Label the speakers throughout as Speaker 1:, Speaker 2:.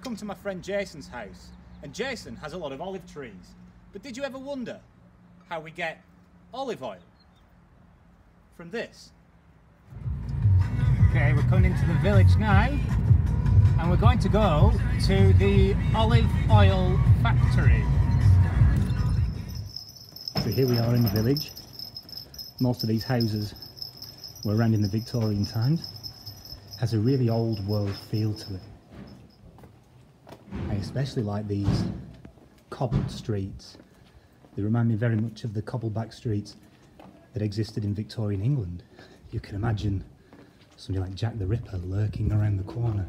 Speaker 1: come to my friend Jason's house, and Jason has a lot of olive trees. But did you ever wonder how we get olive oil from this? Okay, we're coming into the village now, and we're going to go to the olive oil factory. So here we are in the village. Most of these houses were around in the Victorian times. It has a really old world feel to it. I especially like these cobbled streets. They remind me very much of the cobble-back streets that existed in Victorian England. You can imagine somebody like Jack the Ripper lurking around the corner.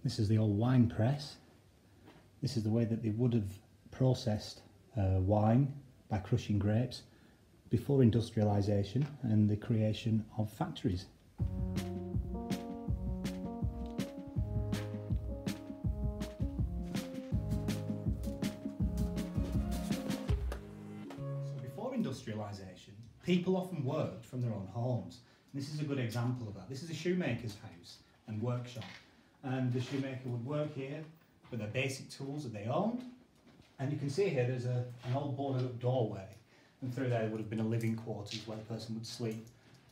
Speaker 1: This is the old wine press. This is the way that they would have processed wine by crushing grapes before industrialisation and the creation of factories. So before industrialisation, people often worked from their own homes. And this is a good example of that. This is a shoemaker's house and workshop. And the shoemaker would work here with their basic tools that they owned. And you can see here there's an old boarded up doorway, and through there would have been a living quarters where the person would sleep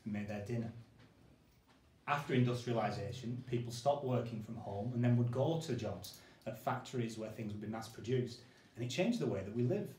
Speaker 1: and make their dinner. After industrialisation, people stopped working from home and then would go to jobs at factories where things would be mass produced, and it changed the way that we live.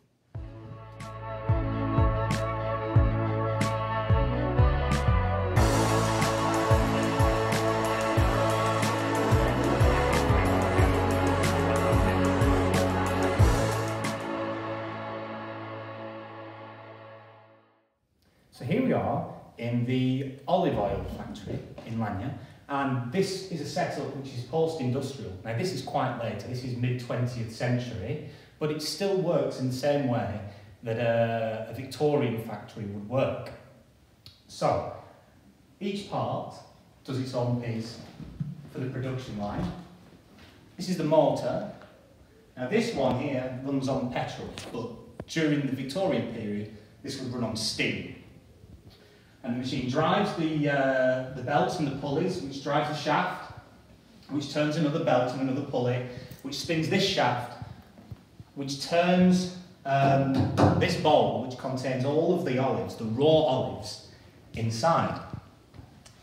Speaker 1: So here we are in the olive oil factory in Lania, and this is a setup which is post-industrial. Now this is quite later, this is mid-20th century, but it still works in the same way that a Victorian factory would work. So each part does its own piece for the production line. This is the motor. Now this one here runs on petrol, but during the Victorian period this would run on steam. And the machine drives the belts and the pulleys, which drives the shaft, which turns another belt and another pulley, which spins this shaft, which turns this bowl, which contains all of the olives, the raw olives, inside.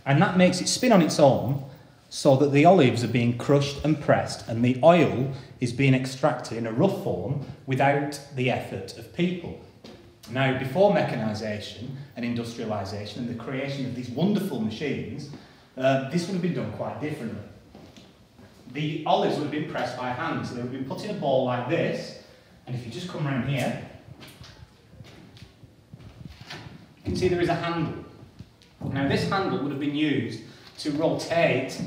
Speaker 1: And that makes it spin on its own, so that the olives are being crushed and pressed, and the oil is being extracted in a rough form without the effort of people. Now, before mechanisation and industrialisation and the creation of these wonderful machines, this would have been done quite differently. The olives would have been pressed by hand, so they would have been put in a bowl like this, and if you just come around here, you can see there is a handle. Now, this handle would have been used to rotate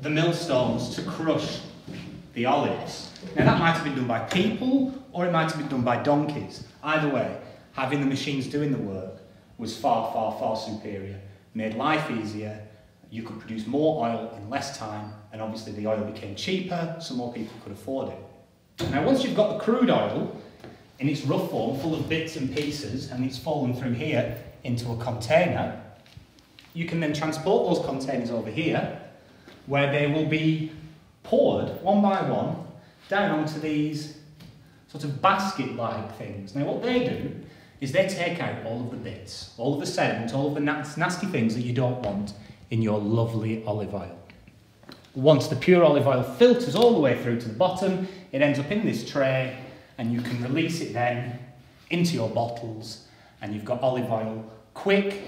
Speaker 1: the millstones to crush the olives. Now, that might have been done by people, or it might have been done by donkeys. Either way, having the machines doing the work was far, far, far superior. Made life easier, you could produce more oil in less time, and obviously the oil became cheaper, so more people could afford it. Now, once you've got the crude oil in its rough form, full of bits and pieces, and it's fallen through here into a container, you can then transport those containers over here, where they will be poured one by one down onto these sort of basket-like things. Now what they do is they take out all of the bits, all of the sediment, all of the nasty things that you don't want in your lovely olive oil. Once the pure olive oil filters all the way through to the bottom, it ends up in this tray, and you can release it then into your bottles, and you've got olive oil quick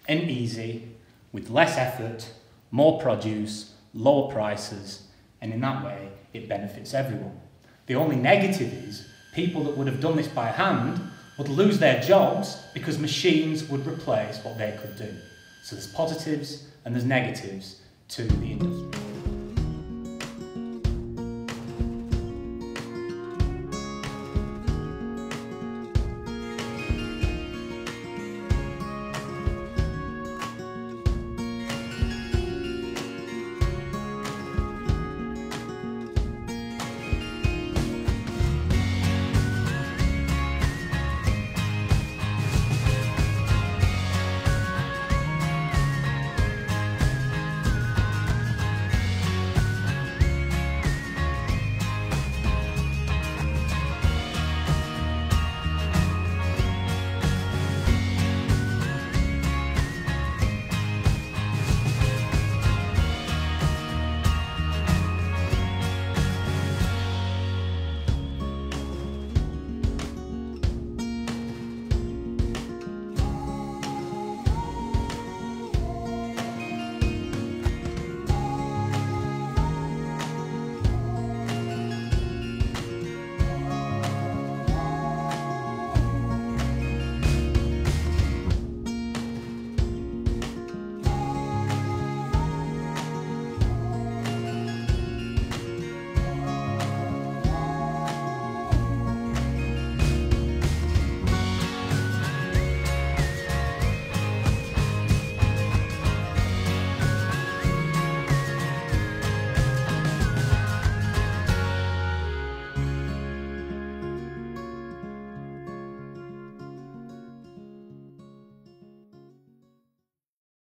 Speaker 1: and easy, with less effort, more produce, lower prices, and in that way it benefits everyone. The only negative is people that would have done this by hand would lose their jobs because machines would replace what they could do. So there's positives and there's negatives to the industry.